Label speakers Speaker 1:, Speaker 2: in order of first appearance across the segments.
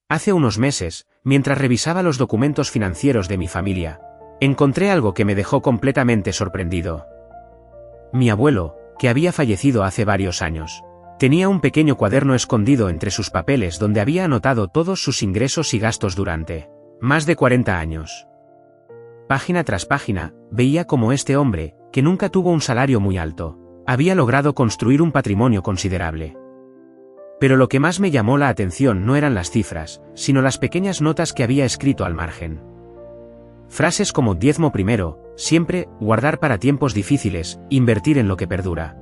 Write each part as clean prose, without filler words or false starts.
Speaker 1: Hace unos meses, mientras revisaba los documentos financieros de mi familia, encontré algo que me dejó completamente sorprendido. Mi abuelo, que había fallecido hace varios años, tenía un pequeño cuaderno escondido entre sus papeles donde había anotado todos sus ingresos y gastos durante más de 40 años. Página tras página, veía cómo este hombre, que nunca tuvo un salario muy alto, había logrado construir un patrimonio considerable. Pero lo que más me llamó la atención no eran las cifras, sino las pequeñas notas que había escrito al margen. Frases como diezmo primero, siempre, guardar para tiempos difíciles, invertir en lo que perdura.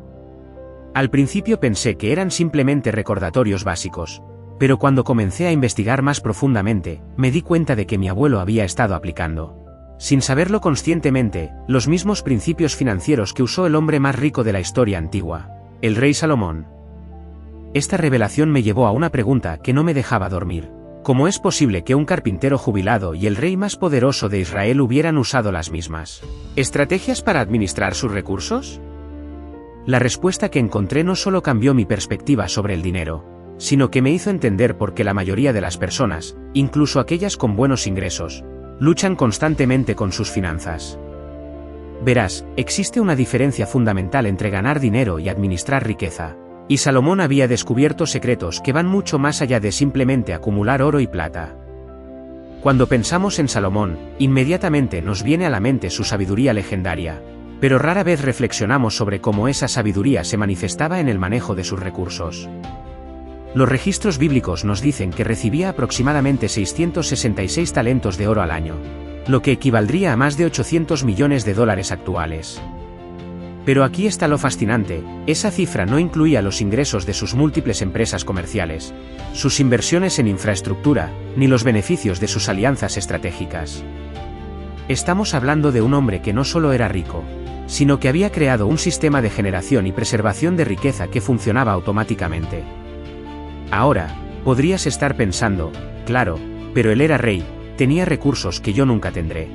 Speaker 1: Al principio pensé que eran simplemente recordatorios básicos, pero cuando comencé a investigar más profundamente, me di cuenta de que mi abuelo había estado aplicando, sin saberlo conscientemente, los mismos principios financieros que usó el hombre más rico de la historia antigua, el rey Salomón. Esta revelación me llevó a una pregunta que no me dejaba dormir. ¿Cómo es posible que un carpintero jubilado y el rey más poderoso de Israel hubieran usado las mismas estrategias para administrar sus recursos? La respuesta que encontré no solo cambió mi perspectiva sobre el dinero, sino que me hizo entender por qué la mayoría de las personas, incluso aquellas con buenos ingresos, luchan constantemente con sus finanzas. Verás, existe una diferencia fundamental entre ganar dinero y administrar riqueza. Y Salomón había descubierto secretos que van mucho más allá de simplemente acumular oro y plata. Cuando pensamos en Salomón, inmediatamente nos viene a la mente su sabiduría legendaria, pero rara vez reflexionamos sobre cómo esa sabiduría se manifestaba en el manejo de sus recursos. Los registros bíblicos nos dicen que recibía aproximadamente 666 talentos de oro al año, lo que equivaldría a más de 800 millones de dólares actuales. Pero aquí está lo fascinante, esa cifra no incluía los ingresos de sus múltiples empresas comerciales, sus inversiones en infraestructura, ni los beneficios de sus alianzas estratégicas. Estamos hablando de un hombre que no solo era rico, sino que había creado un sistema de generación y preservación de riqueza que funcionaba automáticamente. Ahora, podrías estar pensando, claro, pero él era rey, tenía recursos que yo nunca tendré.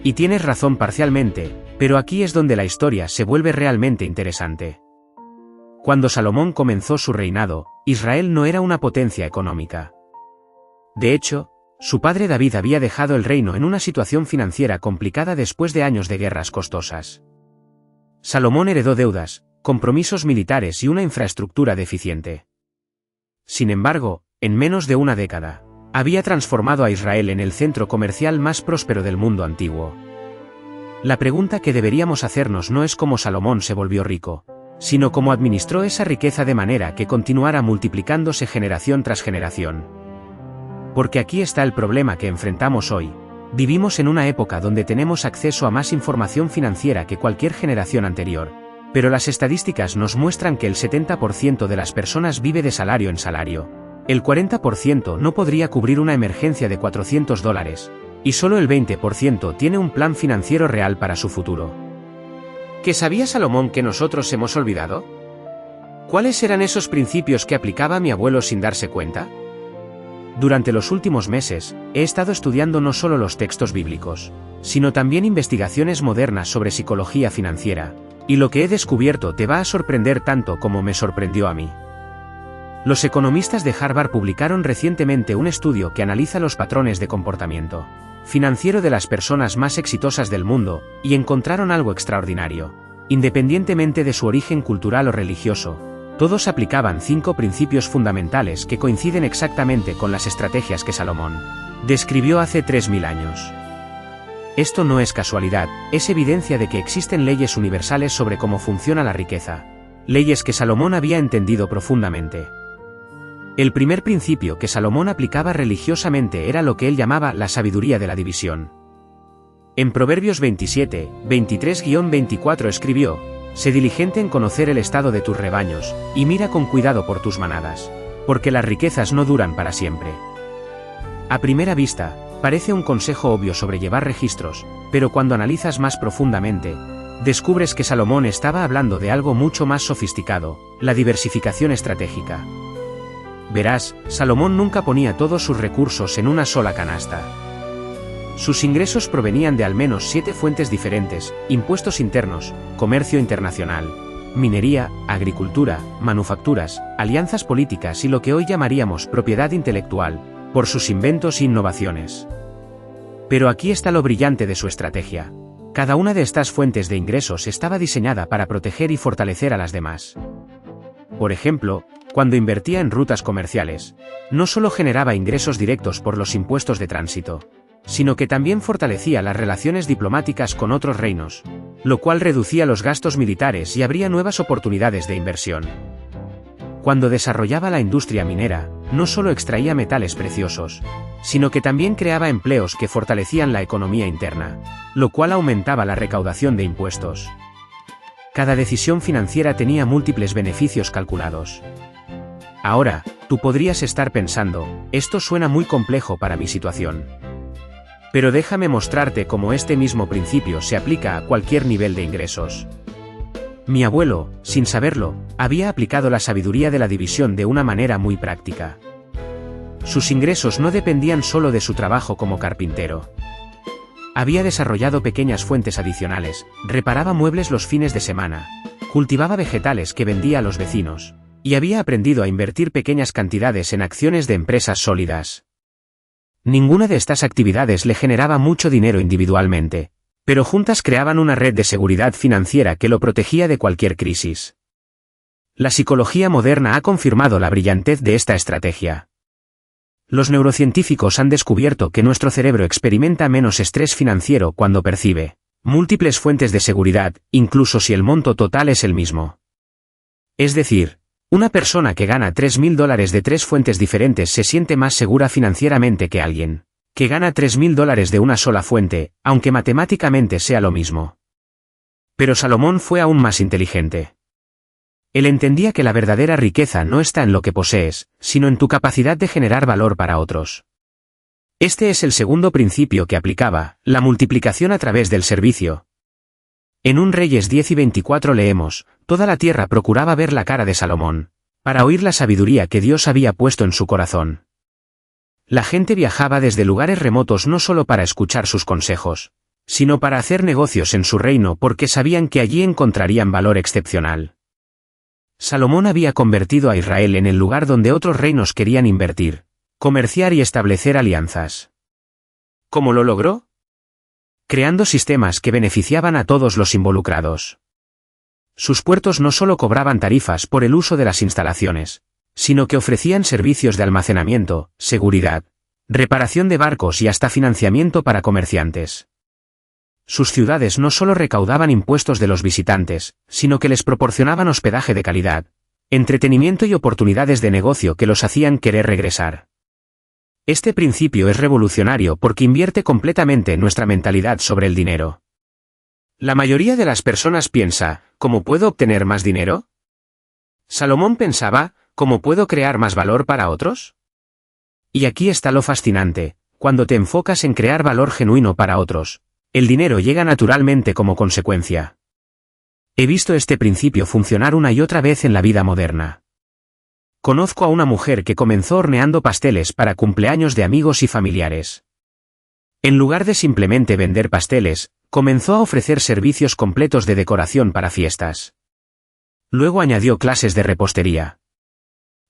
Speaker 1: Y tienes razón parcialmente, pero aquí es donde la historia se vuelve realmente interesante. Cuando Salomón comenzó su reinado, Israel no era una potencia económica. De hecho, su padre David había dejado el reino en una situación financiera complicada después de años de guerras costosas. Salomón heredó deudas, compromisos militares y una infraestructura deficiente. Sin embargo, en menos de una década, había transformado a Israel en el centro comercial más próspero del mundo antiguo. La pregunta que deberíamos hacernos no es cómo Salomón se volvió rico, sino cómo administró esa riqueza de manera que continuara multiplicándose generación tras generación. Porque aquí está el problema que enfrentamos hoy. Vivimos en una época donde tenemos acceso a más información financiera que cualquier generación anterior, pero las estadísticas nos muestran que el 70% de las personas vive de salario en salario. El 40% no podría cubrir una emergencia de $400, y solo el 20% tiene un plan financiero real para su futuro. ¿Qué sabía Salomón que nosotros hemos olvidado? ¿Cuáles eran esos principios que aplicaba mi abuelo sin darse cuenta? Durante los últimos meses, he estado estudiando no solo los textos bíblicos, sino también investigaciones modernas sobre psicología financiera, y lo que he descubierto te va a sorprender tanto como me sorprendió a mí. Los economistas de Harvard publicaron recientemente un estudio que analiza los patrones de comportamiento financiero de las personas más exitosas del mundo, y encontraron algo extraordinario. Independientemente de su origen cultural o religioso, todos aplicaban 5 principios fundamentales que coinciden exactamente con las estrategias que Salomón describió hace 3000 años. Esto no es casualidad, es evidencia de que existen leyes universales sobre cómo funciona la riqueza, leyes que Salomón había entendido profundamente. El primer principio que Salomón aplicaba religiosamente era lo que él llamaba la sabiduría de la división. En Proverbios 27, 23-24 escribió: «Sé diligente en conocer el estado de tus rebaños, y mira con cuidado por tus manadas, porque las riquezas no duran para siempre». A primera vista, parece un consejo obvio sobre llevar registros, pero cuando analizas más profundamente, descubres que Salomón estaba hablando de algo mucho más sofisticado, la diversificación estratégica. Verás, Salomón nunca ponía todos sus recursos en una sola canasta. Sus ingresos provenían de al menos 7 fuentes diferentes: impuestos internos, comercio internacional, minería, agricultura, manufacturas, alianzas políticas y lo que hoy llamaríamos propiedad intelectual, por sus inventos e innovaciones. Pero aquí está lo brillante de su estrategia. Cada una de estas fuentes de ingresos estaba diseñada para proteger y fortalecer a las demás. Por ejemplo, cuando invertía en rutas comerciales, no solo generaba ingresos directos por los impuestos de tránsito, sino que también fortalecía las relaciones diplomáticas con otros reinos, lo cual reducía los gastos militares y abría nuevas oportunidades de inversión. Cuando desarrollaba la industria minera, no solo extraía metales preciosos, sino que también creaba empleos que fortalecían la economía interna, lo cual aumentaba la recaudación de impuestos. Cada decisión financiera tenía múltiples beneficios calculados. Ahora, tú podrías estar pensando, esto suena muy complejo para mi situación. Pero déjame mostrarte cómo este mismo principio se aplica a cualquier nivel de ingresos. Mi abuelo, sin saberlo, había aplicado la sabiduría de la división de una manera muy práctica. Sus ingresos no dependían solo de su trabajo como carpintero. Había desarrollado pequeñas fuentes adicionales, reparaba muebles los fines de semana, cultivaba vegetales que vendía a los vecinos, y había aprendido a invertir pequeñas cantidades en acciones de empresas sólidas. Ninguna de estas actividades le generaba mucho dinero individualmente, pero juntas creaban una red de seguridad financiera que lo protegía de cualquier crisis. La psicología moderna ha confirmado la brillantez de esta estrategia. Los neurocientíficos han descubierto que nuestro cerebro experimenta menos estrés financiero cuando percibe múltiples fuentes de seguridad, incluso si el monto total es el mismo. Es decir, una persona que gana $3.000 de 3 fuentes diferentes se siente más segura financieramente que alguien que gana $3.000 de una sola fuente, aunque matemáticamente sea lo mismo. Pero Salomón fue aún más inteligente. Él entendía que la verdadera riqueza no está en lo que posees, sino en tu capacidad de generar valor para otros. Este es el segundo principio que aplicaba, la multiplicación a través del servicio. En 1 Reyes 10:24 leemos, toda la tierra procuraba ver la cara de Salomón, para oír la sabiduría que Dios había puesto en su corazón. La gente viajaba desde lugares remotos no solo para escuchar sus consejos, sino para hacer negocios en su reino porque sabían que allí encontrarían valor excepcional. Salomón había convertido a Israel en el lugar donde otros reinos querían invertir, comerciar y establecer alianzas. ¿Cómo lo logró? Creando sistemas que beneficiaban a todos los involucrados. Sus puertos no solo cobraban tarifas por el uso de las instalaciones, sino que ofrecían servicios de almacenamiento, seguridad, reparación de barcos y hasta financiamiento para comerciantes. Sus ciudades no solo recaudaban impuestos de los visitantes, sino que les proporcionaban hospedaje de calidad, entretenimiento y oportunidades de negocio que los hacían querer regresar. Este principio es revolucionario porque invierte completamente nuestra mentalidad sobre el dinero. La mayoría de las personas piensa, ¿cómo puedo obtener más dinero? Salomón pensaba, ¿cómo puedo crear más valor para otros? Y aquí está lo fascinante, cuando te enfocas en crear valor genuino para otros, el dinero llega naturalmente como consecuencia. He visto este principio funcionar una y otra vez en la vida moderna. Conozco a una mujer que comenzó horneando pasteles para cumpleaños de amigos y familiares. En lugar de simplemente vender pasteles, comenzó a ofrecer servicios completos de decoración para fiestas. Luego añadió clases de repostería.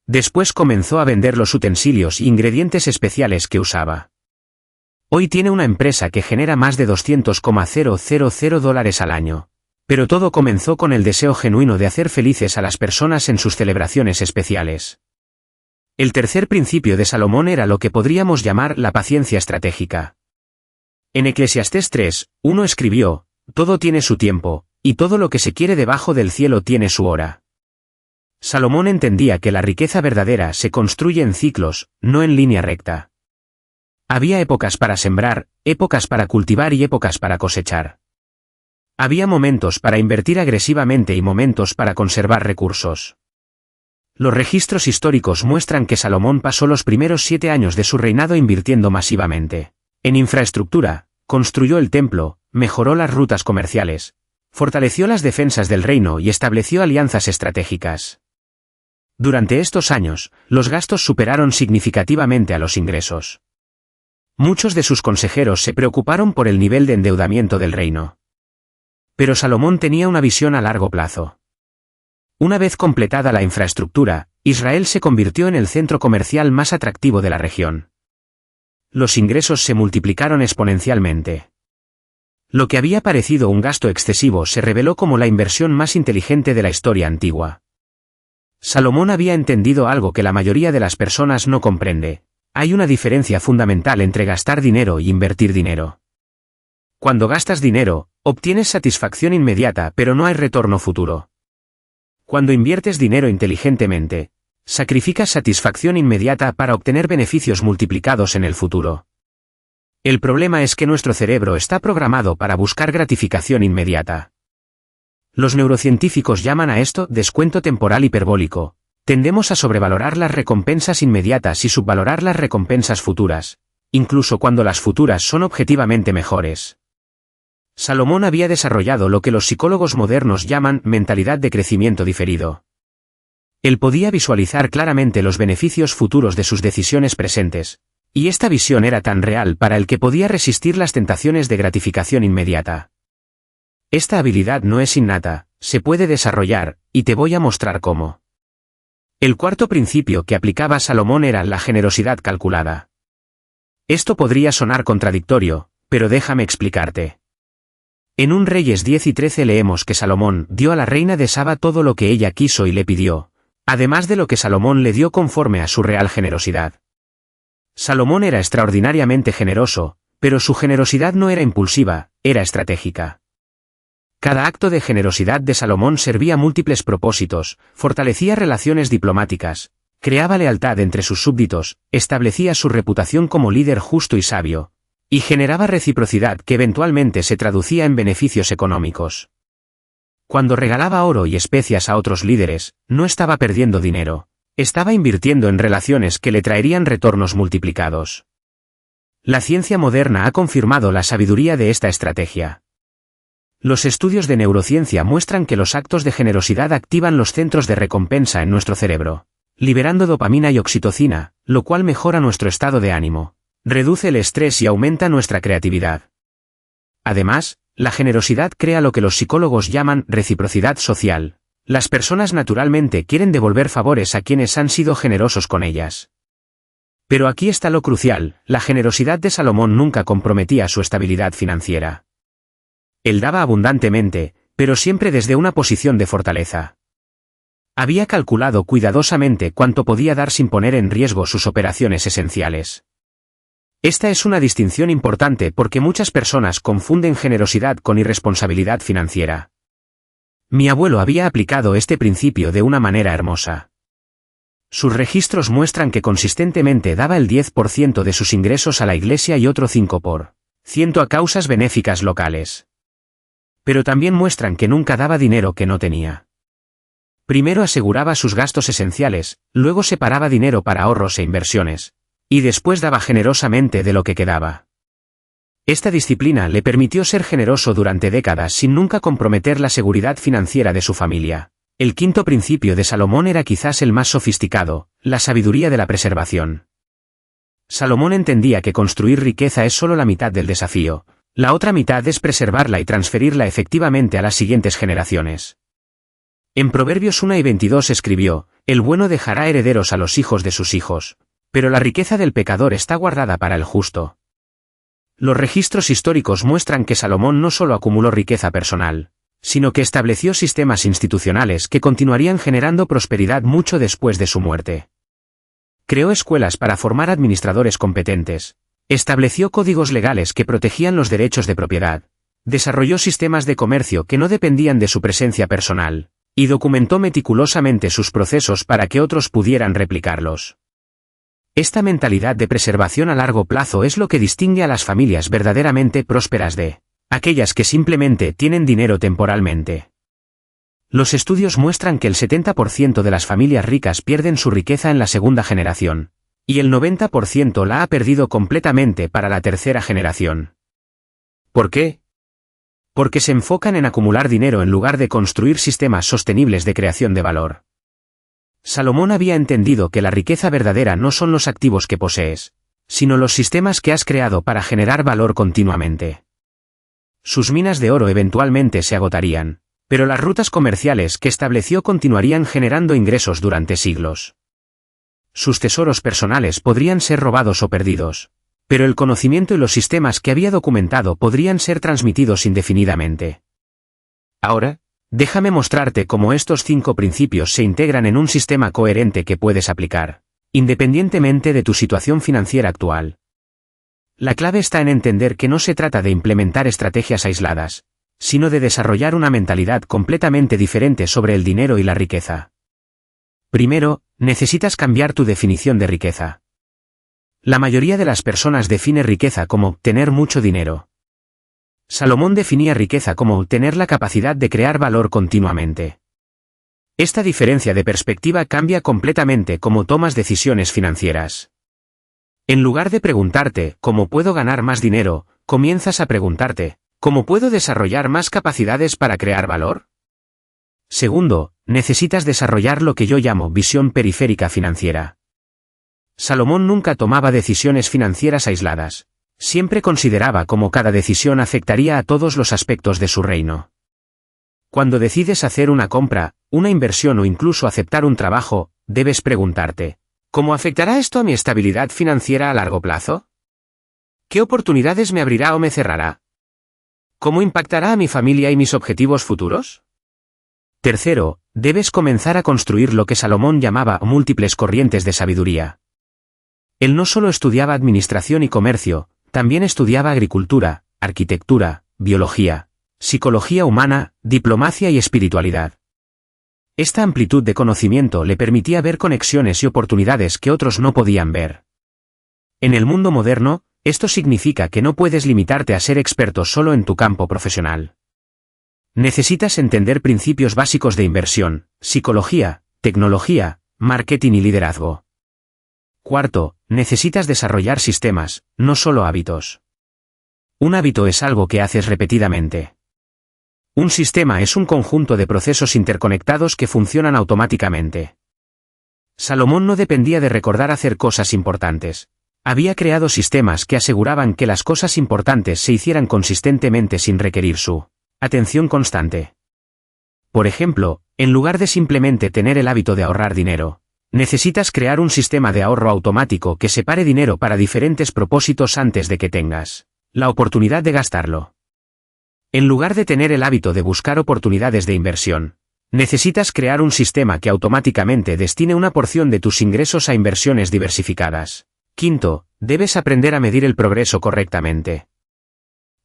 Speaker 1: Después comenzó a vender los utensilios e ingredientes especiales que usaba. Hoy tiene una empresa que genera más de $200,000 al año. Pero todo comenzó con el deseo genuino de hacer felices a las personas en sus celebraciones especiales. El tercer principio de Salomón era lo que podríamos llamar la paciencia estratégica. En Eclesiastés 3:1 escribió, todo tiene su tiempo, y todo lo que se quiere debajo del cielo tiene su hora. Salomón entendía que la riqueza verdadera se construye en ciclos, no en línea recta. Había épocas para sembrar, épocas para cultivar y épocas para cosechar. Había momentos para invertir agresivamente y momentos para conservar recursos. Los registros históricos muestran que Salomón pasó los primeros 7 años de su reinado invirtiendo masivamente en infraestructura, construyó el templo, mejoró las rutas comerciales, fortaleció las defensas del reino y estableció alianzas estratégicas. Durante estos años, los gastos superaron significativamente a los ingresos. Muchos de sus consejeros se preocuparon por el nivel de endeudamiento del reino. Pero Salomón tenía una visión a largo plazo. Una vez completada la infraestructura, Israel se convirtió en el centro comercial más atractivo de la región. los ingresos se multiplicaron exponencialmente. Lo que había parecido un gasto excesivo se reveló como la inversión más inteligente de la historia antigua. Salomón había entendido algo que la mayoría de las personas no comprende. Hay una diferencia fundamental entre gastar dinero y invertir dinero. Cuando gastas dinero, obtienes satisfacción inmediata pero no hay retorno futuro. Cuando inviertes dinero inteligentemente, sacrificas satisfacción inmediata para obtener beneficios multiplicados en el futuro. El problema es que nuestro cerebro está programado para buscar gratificación inmediata. Los neurocientíficos llaman a esto descuento temporal hiperbólico. Tendemos a sobrevalorar las recompensas inmediatas y subvalorar las recompensas futuras, incluso cuando las futuras son objetivamente mejores. Salomón había desarrollado lo que los psicólogos modernos llaman mentalidad de crecimiento diferido. Él podía visualizar claramente los beneficios futuros de sus decisiones presentes, y esta visión era tan real para él que podía resistir las tentaciones de gratificación inmediata. Esta habilidad no es innata, se puede desarrollar, y te voy a mostrar cómo. El cuarto principio que aplicaba Salomón era la generosidad calculada. Esto podría sonar contradictorio, pero déjame explicarte. En un Reyes 10 y 13 leemos que Salomón dio a la reina de Saba todo lo que ella quiso y le pidió, además de lo que Salomón le dio conforme a su real generosidad. Salomón era extraordinariamente generoso, pero su generosidad no era impulsiva, era estratégica. Cada acto de generosidad de Salomón servía a múltiples propósitos, fortalecía relaciones diplomáticas, creaba lealtad entre sus súbditos, establecía su reputación como líder justo y sabio, y generaba reciprocidad que eventualmente se traducía en beneficios económicos. Cuando regalaba oro y especias a otros líderes, no estaba perdiendo dinero. Estaba invirtiendo en relaciones que le traerían retornos multiplicados. La ciencia moderna ha confirmado la sabiduría de esta estrategia. Los estudios de neurociencia muestran que los actos de generosidad activan los centros de recompensa en nuestro cerebro, liberando dopamina y oxitocina, lo cual mejora nuestro estado de ánimo, reduce el estrés y aumenta nuestra creatividad. Además, la generosidad crea lo que los psicólogos llaman reciprocidad social. Las personas naturalmente quieren devolver favores a quienes han sido generosos con ellas. Pero aquí está lo crucial, la generosidad de Salomón nunca comprometía su estabilidad financiera. Él daba abundantemente, pero siempre desde una posición de fortaleza. Había calculado cuidadosamente cuánto podía dar sin poner en riesgo sus operaciones esenciales. Esta es una distinción importante porque muchas personas confunden generosidad con irresponsabilidad financiera. Mi abuelo había aplicado este principio de una manera hermosa. Sus registros muestran que consistentemente daba el 10% de sus ingresos a la iglesia y otro 5% a causas benéficas locales. Pero también muestran que nunca daba dinero que no tenía. Primero aseguraba sus gastos esenciales, luego separaba dinero para ahorros e inversiones, y después daba generosamente de lo que quedaba. Esta disciplina le permitió ser generoso durante décadas sin nunca comprometer la seguridad financiera de su familia. El quinto principio de Salomón era quizás el más sofisticado, la sabiduría de la preservación. Salomón entendía que construir riqueza es solo la mitad del desafío, la otra mitad es preservarla y transferirla efectivamente a las siguientes generaciones. En Proverbios 1 y 22 escribió, «El bueno dejará herederos a los hijos de sus hijos, pero la riqueza del pecador está guardada para el justo». Los registros históricos muestran que Salomón no solo acumuló riqueza personal, sino que estableció sistemas institucionales que continuarían generando prosperidad mucho después de su muerte. Creó escuelas para formar administradores competentes, estableció códigos legales que protegían los derechos de propiedad, desarrolló sistemas de comercio que no dependían de su presencia personal, y documentó meticulosamente sus procesos para que otros pudieran replicarlos. Esta mentalidad de preservación a largo plazo es lo que distingue a las familias verdaderamente prósperas de aquellas que simplemente tienen dinero temporalmente. Los estudios muestran que el 70% de las familias ricas pierden su riqueza en la segunda generación, y el 90% la ha perdido completamente para la tercera generación. ¿Por qué? Porque se enfocan en acumular dinero en lugar de construir sistemas sostenibles de creación de valor. Salomón había entendido que la riqueza verdadera no son los activos que posees, sino los sistemas que has creado para generar valor continuamente. Sus minas de oro eventualmente se agotarían, pero las rutas comerciales que estableció continuarían generando ingresos durante siglos. Sus tesoros personales podrían ser robados o perdidos, Pero el conocimiento y los sistemas que había documentado podrían ser transmitidos indefinidamente. Ahora, déjame mostrarte cómo estos 5 principios se integran en un sistema coherente que puedes aplicar, independientemente de tu situación financiera actual. La clave está en entender que no se trata de implementar estrategias aisladas, sino de desarrollar una mentalidad completamente diferente sobre el dinero y la riqueza. Primero, necesitas cambiar tu definición de riqueza. La mayoría de las personas define riqueza como tener mucho dinero. Salomón definía riqueza como tener la capacidad de crear valor continuamente. Esta diferencia de perspectiva cambia completamente cómo tomas decisiones financieras. En lugar de preguntarte ¿cómo puedo ganar más dinero?, comienzas a preguntarte ¿cómo puedo desarrollar más capacidades para crear valor? Segundo, necesitas desarrollar lo que yo llamo visión periférica financiera. Salomón nunca tomaba decisiones financieras aisladas. Siempre consideraba cómo cada decisión afectaría a todos los aspectos de su reino. Cuando decides hacer una compra, una inversión o incluso aceptar un trabajo, debes preguntarte, ¿cómo afectará esto a mi estabilidad financiera a largo plazo? ¿Qué oportunidades me abrirá o me cerrará? ¿Cómo impactará a mi familia y mis objetivos futuros? Tercero, debes comenzar a construir lo que Salomón llamaba múltiples corrientes de sabiduría. Él no solo estudiaba administración y comercio, también estudiaba agricultura, arquitectura, biología, psicología humana, diplomacia y espiritualidad. Esta amplitud de conocimiento le permitía ver conexiones y oportunidades que otros no podían ver. En el mundo moderno, esto significa que no puedes limitarte a ser experto solo en tu campo profesional. Necesitas entender principios básicos de inversión, psicología, tecnología, marketing y liderazgo. Cuarto, necesitas desarrollar sistemas, no solo hábitos. Un hábito es algo que haces repetidamente. Un sistema es un conjunto de procesos interconectados que funcionan automáticamente. Salomón no dependía de recordar hacer cosas importantes. Había creado sistemas que aseguraban que las cosas importantes se hicieran consistentemente sin requerir su atención constante. Por ejemplo, en lugar de simplemente tener el hábito de ahorrar dinero, necesitas crear un sistema de ahorro automático que separe dinero para diferentes propósitos antes de que tengas la oportunidad de gastarlo. En lugar de tener el hábito de buscar oportunidades de inversión, necesitas crear un sistema que automáticamente destine una porción de tus ingresos a inversiones diversificadas. Quinto, debes aprender a medir el progreso correctamente.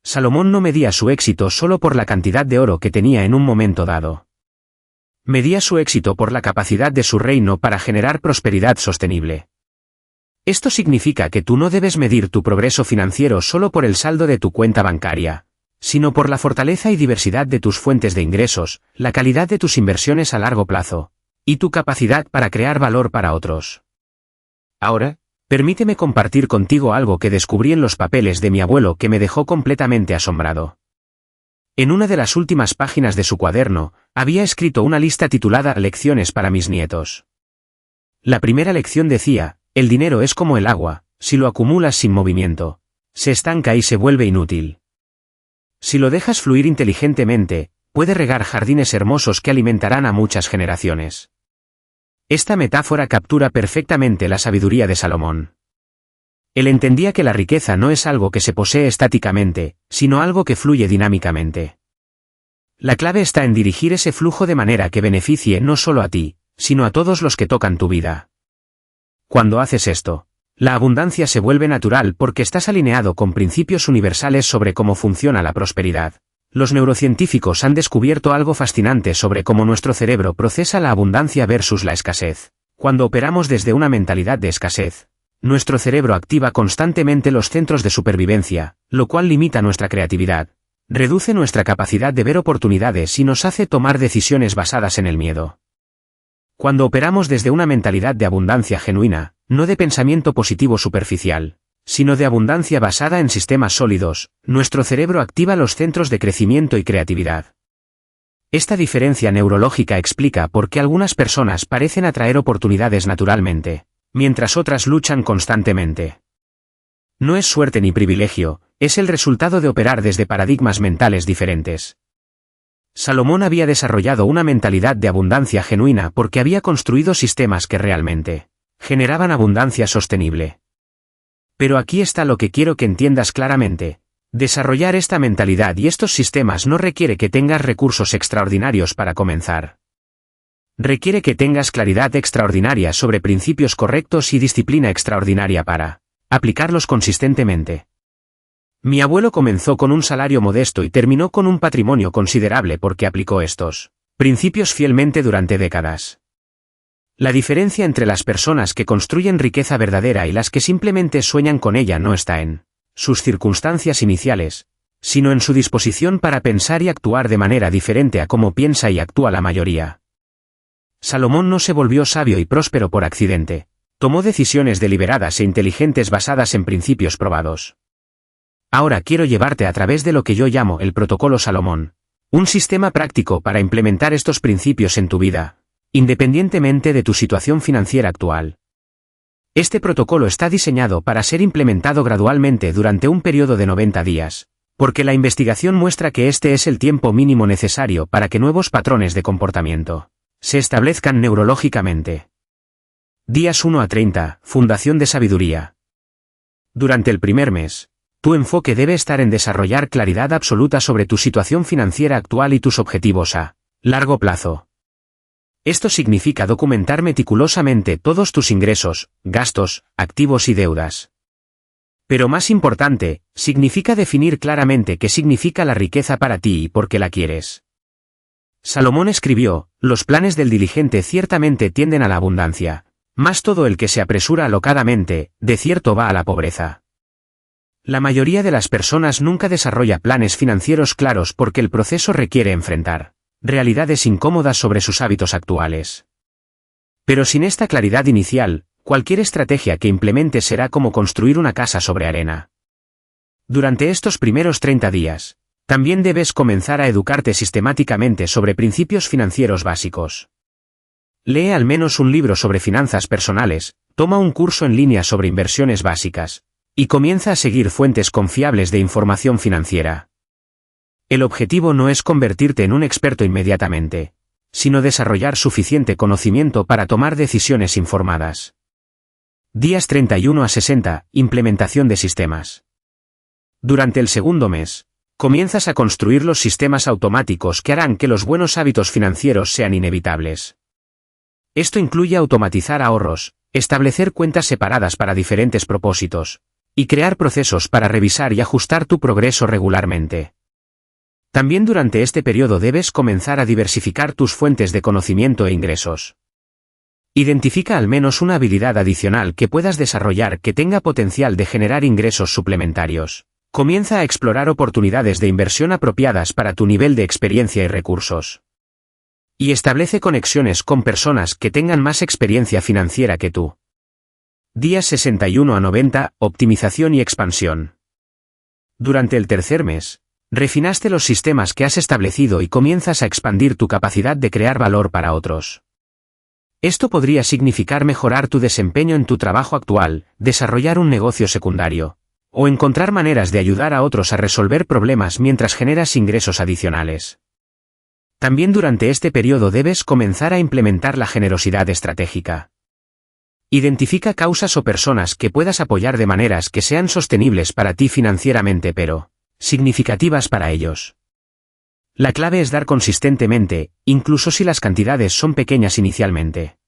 Speaker 1: Salomón no medía su éxito solo por la cantidad de oro que tenía en un momento dado. Medía su éxito por la capacidad de su reino para generar prosperidad sostenible. Esto significa que tú no debes medir tu progreso financiero solo por el saldo de tu cuenta bancaria, sino por la fortaleza y diversidad de tus fuentes de ingresos, la calidad de tus inversiones a largo plazo, y tu capacidad para crear valor para otros. Ahora, permíteme compartir contigo algo que descubrí en los papeles de mi abuelo que me dejó completamente asombrado. En una de las últimas páginas de su cuaderno, había escrito una lista titulada Lecciones para mis nietos. La primera lección decía, el dinero es como el agua, si lo acumulas sin movimiento, se estanca y se vuelve inútil. Si lo dejas fluir inteligentemente, puede regar jardines hermosos que alimentarán a muchas generaciones. Esta metáfora captura perfectamente la sabiduría de Salomón. Él entendía que la riqueza no es algo que se posee estáticamente, sino algo que fluye dinámicamente. La clave está en dirigir ese flujo de manera que beneficie no solo a ti, sino a todos los que tocan tu vida. Cuando haces esto, la abundancia se vuelve natural porque estás alineado con principios universales sobre cómo funciona la prosperidad. Los neurocientíficos han descubierto algo fascinante sobre cómo nuestro cerebro procesa la abundancia versus la escasez. Cuando operamos desde una mentalidad de escasez, nuestro cerebro activa constantemente los centros de supervivencia, lo cual limita nuestra creatividad, reduce nuestra capacidad de ver oportunidades y nos hace tomar decisiones basadas en el miedo. Cuando operamos desde una mentalidad de abundancia genuina, no de pensamiento positivo superficial, sino de abundancia basada en sistemas sólidos, nuestro cerebro activa los centros de crecimiento y creatividad. Esta diferencia neurológica explica por qué algunas personas parecen atraer oportunidades naturalmente, mientras otras luchan constantemente. No es suerte ni privilegio, es el resultado de operar desde paradigmas mentales diferentes. Salomón había desarrollado una mentalidad de abundancia genuina porque había construido sistemas que realmente generaban abundancia sostenible. Pero aquí está lo que quiero que entiendas claramente. Desarrollar esta mentalidad y estos sistemas no requiere que tengas recursos extraordinarios para comenzar. Requiere que tengas claridad extraordinaria sobre principios correctos y disciplina extraordinaria para aplicarlos consistentemente. Mi abuelo comenzó con un salario modesto y terminó con un patrimonio considerable porque aplicó estos principios fielmente durante décadas. La diferencia entre las personas que construyen riqueza verdadera y las que simplemente sueñan con ella no está en sus circunstancias iniciales, sino en su disposición para pensar y actuar de manera diferente a cómo piensa y actúa la mayoría. Salomón no se volvió sabio y próspero por accidente. Tomó decisiones deliberadas e inteligentes basadas en principios probados. Ahora quiero llevarte a través de lo que yo llamo el Protocolo Salomón, un sistema práctico para implementar estos principios en tu vida, independientemente de tu situación financiera actual. Este protocolo está diseñado para ser implementado gradualmente durante un periodo de 90 días, porque la investigación muestra que este es el tiempo mínimo necesario para que nuevos patrones de comportamiento se establezcan neurológicamente. Días 1 a 30, Fundación de Sabiduría. Durante el primer mes, tu enfoque debe estar en desarrollar claridad absoluta sobre tu situación financiera actual y tus objetivos a largo plazo. Esto significa documentar meticulosamente todos tus ingresos, gastos, activos y deudas. Pero más importante, significa definir claramente qué significa la riqueza para ti y por qué la quieres. Salomón escribió, los planes del diligente ciertamente tienden a la abundancia, mas todo el que se apresura alocadamente, de cierto va a la pobreza. La mayoría de las personas nunca desarrolla planes financieros claros porque el proceso requiere enfrentar realidades incómodas sobre sus hábitos actuales. Pero sin esta claridad inicial, cualquier estrategia que implementes será como construir una casa sobre arena. Durante estos primeros 30 días, también debes comenzar a educarte sistemáticamente sobre principios financieros básicos. Lee al menos un libro sobre finanzas personales, toma un curso en línea sobre inversiones básicas, y comienza a seguir fuentes confiables de información financiera. El objetivo no es convertirte en un experto inmediatamente, sino desarrollar suficiente conocimiento para tomar decisiones informadas. Días 31 a 60, implementación de sistemas. Durante el segundo mes, comienzas a construir los sistemas automáticos que harán que los buenos hábitos financieros sean inevitables. Esto incluye automatizar ahorros, establecer cuentas separadas para diferentes propósitos, y crear procesos para revisar y ajustar tu progreso regularmente. También durante este periodo debes comenzar a diversificar tus fuentes de conocimiento e ingresos. Identifica al menos una habilidad adicional que puedas desarrollar que tenga potencial de generar ingresos suplementarios. Comienza a explorar oportunidades de inversión apropiadas para tu nivel de experiencia y recursos. Y establece conexiones con personas que tengan más experiencia financiera que tú. Días 61 a 90, optimización y expansión. Durante el tercer mes, refinaste los sistemas que has establecido y comienzas a expandir tu capacidad de crear valor para otros. Esto podría significar mejorar tu desempeño en tu trabajo actual, desarrollar un negocio secundario, o encontrar maneras de ayudar a otros a resolver problemas mientras generas ingresos adicionales. También durante este periodo debes comenzar a implementar la generosidad estratégica. Identifica causas o personas que puedas apoyar de maneras que sean sostenibles para ti financieramente pero significativas para ellos. La clave es dar consistentemente, incluso si las cantidades son pequeñas inicialmente.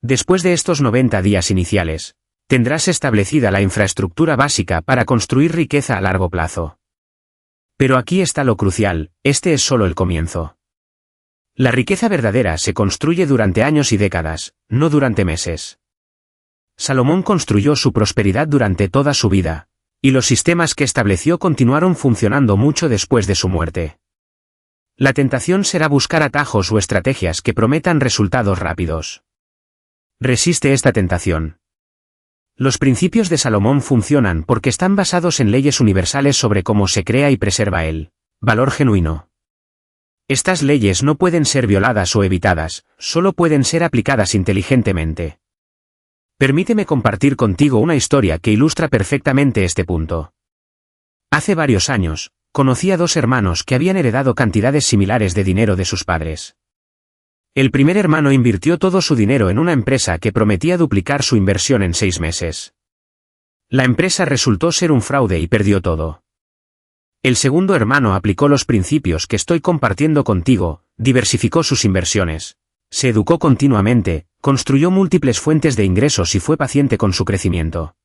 Speaker 1: Después de estos 90 días iniciales, tendrás establecida la infraestructura básica para construir riqueza a largo plazo. Pero aquí está lo crucial, este es solo el comienzo. La riqueza verdadera se construye durante años y décadas, no durante meses. Salomón construyó su prosperidad durante toda su vida, y los sistemas que estableció continuaron funcionando mucho después de su muerte. La tentación será buscar atajos o estrategias que prometan resultados rápidos. Resiste esta tentación. Los principios de Salomón funcionan porque están basados en leyes universales sobre cómo se crea y preserva el valor genuino. Estas leyes no pueden ser violadas o evitadas, solo pueden ser aplicadas inteligentemente. Permíteme compartir contigo una historia que ilustra perfectamente este punto. Hace varios años, conocí a dos hermanos que habían heredado cantidades similares de dinero de sus padres. El primer hermano invirtió todo su dinero en una empresa que prometía duplicar su inversión en 6 meses. La empresa resultó ser un fraude y perdió todo. El segundo hermano aplicó los principios que estoy compartiendo contigo, diversificó sus inversiones, se educó continuamente, construyó múltiples fuentes de ingresos y fue paciente con su crecimiento.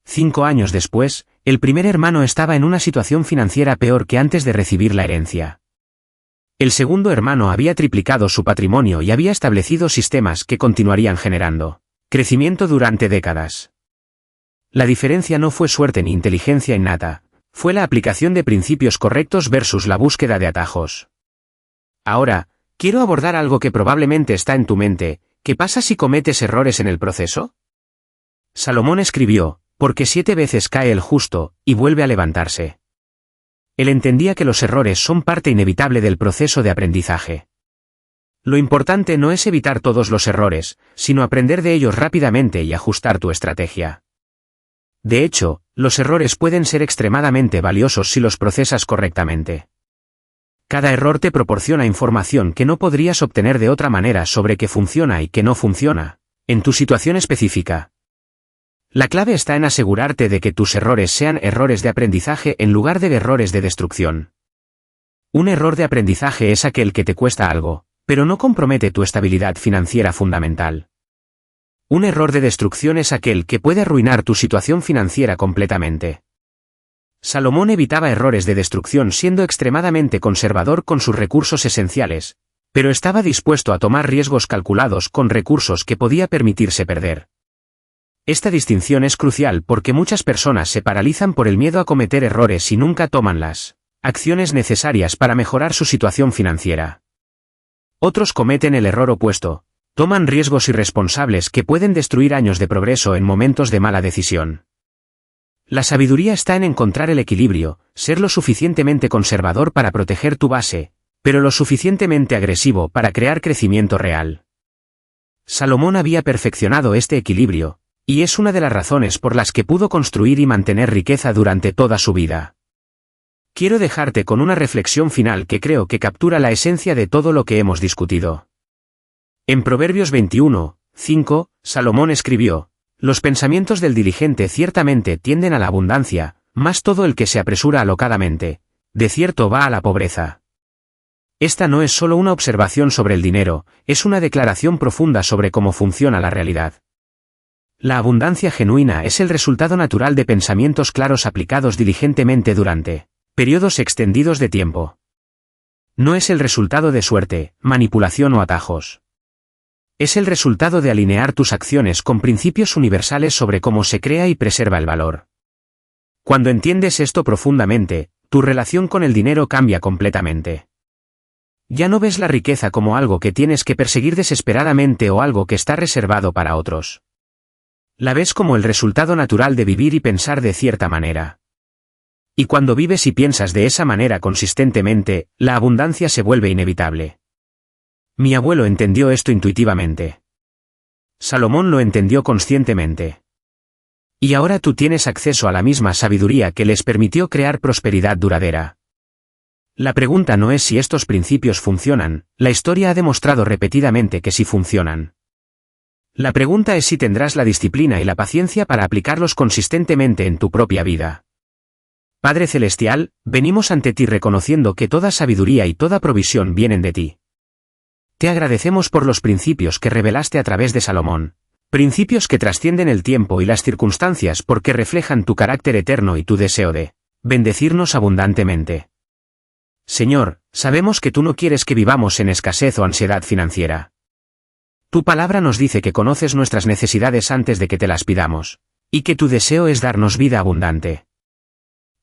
Speaker 1: 5 años después, el primer hermano estaba en una situación financiera peor que antes de recibir la herencia. El segundo hermano había triplicado su patrimonio y había establecido sistemas que continuarían generando crecimiento durante décadas. La diferencia no fue suerte ni inteligencia innata, fue la aplicación de principios correctos versus la búsqueda de atajos. Ahora, quiero abordar algo que probablemente está en tu mente: ¿qué pasa si cometes errores en el proceso? Salomón escribió: porque 7 veces cae el justo, y vuelve a levantarse. Él entendía que los errores son parte inevitable del proceso de aprendizaje. Lo importante no es evitar todos los errores, sino aprender de ellos rápidamente y ajustar tu estrategia. De hecho, los errores pueden ser extremadamente valiosos si los procesas correctamente. Cada error te proporciona información que no podrías obtener de otra manera sobre qué funciona y qué no funciona, en tu situación específica. La clave está en asegurarte de que tus errores sean errores de aprendizaje en lugar de errores de destrucción. Un error de aprendizaje es aquel que te cuesta algo, pero no compromete tu estabilidad financiera fundamental. Un error de destrucción es aquel que puede arruinar tu situación financiera completamente. Salomón evitaba errores de destrucción siendo extremadamente conservador con sus recursos esenciales, pero estaba dispuesto a tomar riesgos calculados con recursos que podía permitirse perder. Esta distinción es crucial porque muchas personas se paralizan por el miedo a cometer errores y nunca toman las acciones necesarias para mejorar su situación financiera. Otros cometen el error opuesto, toman riesgos irresponsables que pueden destruir años de progreso en momentos de mala decisión. La sabiduría está en encontrar el equilibrio, ser lo suficientemente conservador para proteger tu base, pero lo suficientemente agresivo para crear crecimiento real. Salomón había perfeccionado este equilibrio, y es una de las razones por las que pudo construir y mantener riqueza durante toda su vida. Quiero dejarte con una reflexión final que creo que captura la esencia de todo lo que hemos discutido. En Proverbios 21:5, Salomón escribió: los pensamientos del diligente ciertamente tienden a la abundancia, mas todo el que se apresura alocadamente, de cierto va a la pobreza. Esta no es solo una observación sobre el dinero, es una declaración profunda sobre cómo funciona la realidad. La abundancia genuina es el resultado natural de pensamientos claros aplicados diligentemente durante periodos extendidos de tiempo. No es el resultado de suerte, manipulación o atajos. Es el resultado de alinear tus acciones con principios universales sobre cómo se crea y preserva el valor. Cuando entiendes esto profundamente, tu relación con el dinero cambia completamente. Ya no ves la riqueza como algo que tienes que perseguir desesperadamente o algo que está reservado para otros. La ves como el resultado natural de vivir y pensar de cierta manera. Y cuando vives y piensas de esa manera consistentemente, la abundancia se vuelve inevitable. Mi abuelo entendió esto intuitivamente. Salomón lo entendió conscientemente. Y ahora tú tienes acceso a la misma sabiduría que les permitió crear prosperidad duradera. La pregunta no es si estos principios funcionan, la historia ha demostrado repetidamente que sí funcionan. La pregunta es si tendrás la disciplina y la paciencia para aplicarlos consistentemente en tu propia vida. Padre Celestial, venimos ante ti reconociendo que toda sabiduría y toda provisión vienen de ti. Te agradecemos por los principios que revelaste a través de Salomón, principios que trascienden el tiempo y las circunstancias porque reflejan tu carácter eterno y tu deseo de bendecirnos abundantemente. Señor, sabemos que tú no quieres que vivamos en escasez o ansiedad financiera. Tu palabra nos dice que conoces nuestras necesidades antes de que te las pidamos, y que tu deseo es darnos vida abundante.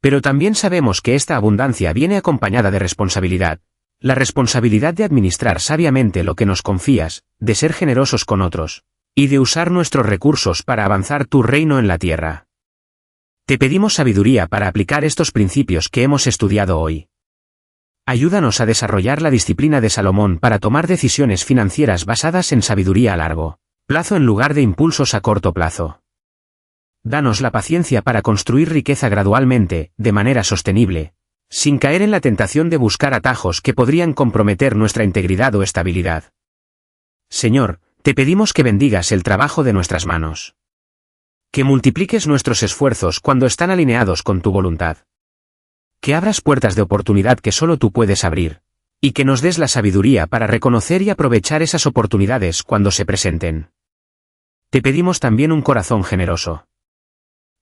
Speaker 1: Pero también sabemos que esta abundancia viene acompañada de responsabilidad, la responsabilidad de administrar sabiamente lo que nos confías, de ser generosos con otros, y de usar nuestros recursos para avanzar tu reino en la tierra. Te pedimos sabiduría para aplicar estos principios que hemos estudiado hoy. Ayúdanos a desarrollar la disciplina de Salomón para tomar decisiones financieras basadas en sabiduría a largo plazo en lugar de impulsos a corto plazo. Danos la paciencia para construir riqueza gradualmente, de manera sostenible, sin caer en la tentación de buscar atajos que podrían comprometer nuestra integridad o estabilidad. Señor, te pedimos que bendigas el trabajo de nuestras manos. Que multipliques nuestros esfuerzos cuando están alineados con tu voluntad. Que abras puertas de oportunidad que solo tú puedes abrir, y que nos des la sabiduría para reconocer y aprovechar esas oportunidades cuando se presenten. Te pedimos también un corazón generoso.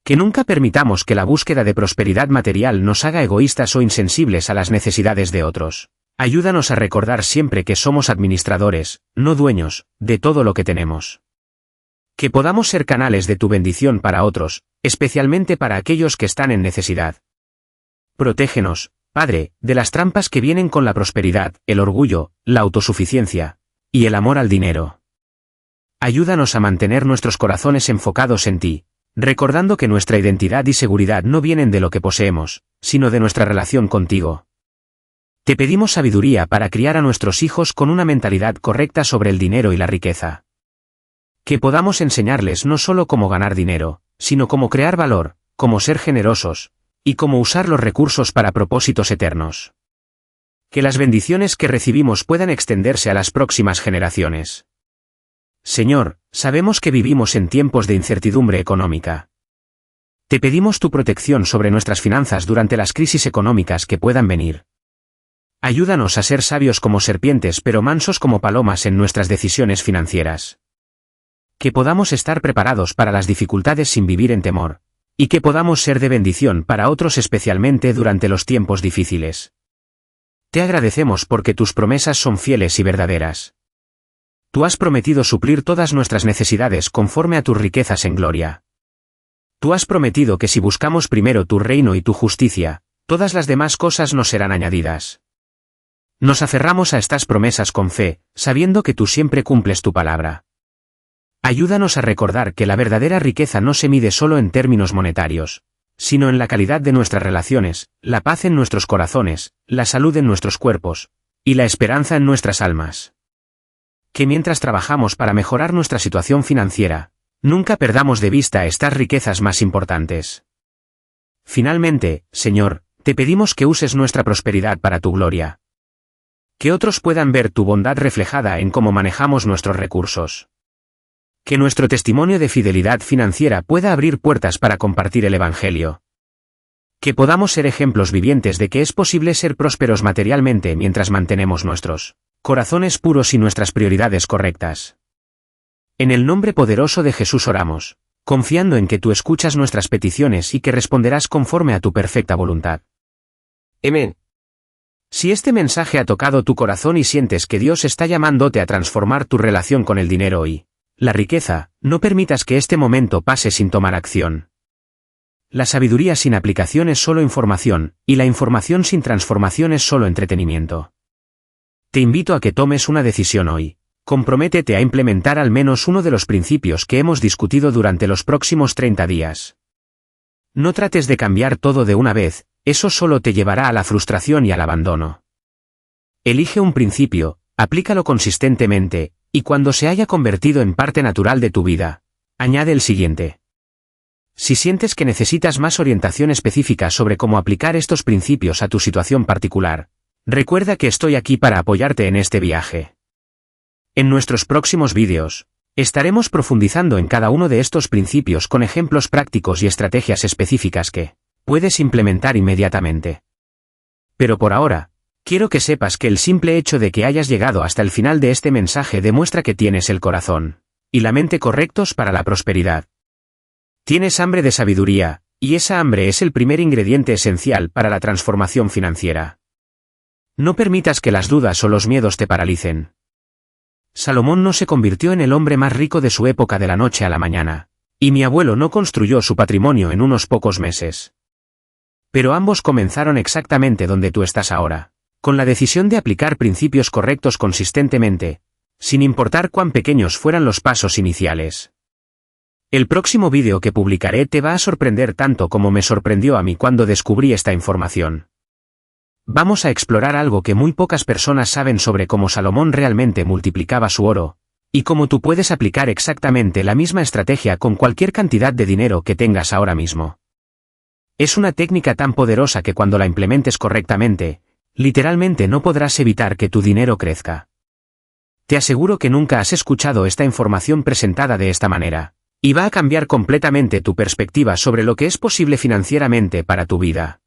Speaker 1: Que nunca permitamos que la búsqueda de prosperidad material nos haga egoístas o insensibles a las necesidades de otros. Ayúdanos a recordar siempre que somos administradores, no dueños, de todo lo que tenemos. Que podamos ser canales de tu bendición para otros, especialmente para aquellos que están en necesidad. Protégenos, Padre, de las trampas que vienen con la prosperidad, el orgullo, la autosuficiencia y el amor al dinero. Ayúdanos a mantener nuestros corazones enfocados en ti, recordando que nuestra identidad y seguridad no vienen de lo que poseemos, sino de nuestra relación contigo. Te pedimos sabiduría para criar a nuestros hijos con una mentalidad correcta sobre el dinero y la riqueza. Que podamos enseñarles no solo cómo ganar dinero, sino cómo crear valor, cómo ser generosos, y cómo usar los recursos para propósitos eternos. Que las bendiciones que recibimos puedan extenderse a las próximas generaciones. Señor, sabemos que vivimos en tiempos de incertidumbre económica. Te pedimos tu protección sobre nuestras finanzas durante las crisis económicas que puedan venir. Ayúdanos a ser sabios como serpientes pero mansos como palomas en nuestras decisiones financieras. Que podamos estar preparados para las dificultades sin vivir en temor, y que podamos ser de bendición para otros especialmente durante los tiempos difíciles. Te agradecemos porque tus promesas son fieles y verdaderas. Tú has prometido suplir todas nuestras necesidades conforme a tus riquezas en gloria. Tú has prometido que si buscamos primero tu reino y tu justicia, todas las demás cosas nos serán añadidas. Nos aferramos a estas promesas con fe, sabiendo que tú siempre cumples tu palabra. Ayúdanos a recordar que la verdadera riqueza no se mide solo en términos monetarios, sino en la calidad de nuestras relaciones, la paz en nuestros corazones, la salud en nuestros cuerpos, y la esperanza en nuestras almas. Que mientras trabajamos para mejorar nuestra situación financiera, nunca perdamos de vista estas riquezas más importantes. Finalmente, Señor, te pedimos que uses nuestra prosperidad para tu gloria. Que otros puedan ver tu bondad reflejada en cómo manejamos nuestros recursos. Que nuestro testimonio de fidelidad financiera pueda abrir puertas para compartir el Evangelio. Que podamos ser ejemplos vivientes de que es posible ser prósperos materialmente mientras mantenemos nuestros corazones puros y nuestras prioridades correctas. En el nombre poderoso de Jesús oramos, confiando en que tú escuchas nuestras peticiones y que responderás conforme a tu perfecta voluntad. Amén. Si este mensaje ha tocado tu corazón y sientes que Dios está llamándote a transformar tu relación con el dinero y la riqueza, no permitas que este momento pase sin tomar acción. La sabiduría sin aplicación es solo información, y la información sin transformación es solo entretenimiento. Te invito a que tomes una decisión hoy. Comprométete a implementar al menos uno de los principios que hemos discutido durante los próximos 30 días. No trates de cambiar todo de una vez, eso solo te llevará a la frustración y al abandono. Elige un principio, aplícalo consistentemente, y cuando se haya convertido en parte natural de tu vida, añade el siguiente. Si sientes que necesitas más orientación específica sobre cómo aplicar estos principios a tu situación particular, recuerda que estoy aquí para apoyarte en este viaje. En nuestros próximos vídeos, estaremos profundizando en cada uno de estos principios con ejemplos prácticos y estrategias específicas que puedes implementar inmediatamente. Pero por ahora, quiero que sepas que el simple hecho de que hayas llegado hasta el final de este mensaje demuestra que tienes el corazón y la mente correctos para la prosperidad. Tienes hambre de sabiduría, y esa hambre es el primer ingrediente esencial para la transformación financiera. No permitas que las dudas o los miedos te paralicen. Salomón no se convirtió en el hombre más rico de su época de la noche a la mañana, y mi abuelo no construyó su patrimonio en unos pocos meses. Pero ambos comenzaron exactamente donde tú estás ahora, con la decisión de aplicar principios correctos consistentemente, sin importar cuán pequeños fueran los pasos iniciales. El próximo vídeo que publicaré te va a sorprender tanto como me sorprendió a mí cuando descubrí esta información. Vamos a explorar algo que muy pocas personas saben sobre cómo Salomón realmente multiplicaba su oro, y cómo tú puedes aplicar exactamente la misma estrategia con cualquier cantidad de dinero que tengas ahora mismo. Es una técnica tan poderosa que cuando la implementes correctamente, literalmente no podrás evitar que tu dinero crezca. Te aseguro que nunca has escuchado esta información presentada de esta manera, Y va a cambiar completamente tu perspectiva sobre lo que es posible financieramente para tu vida.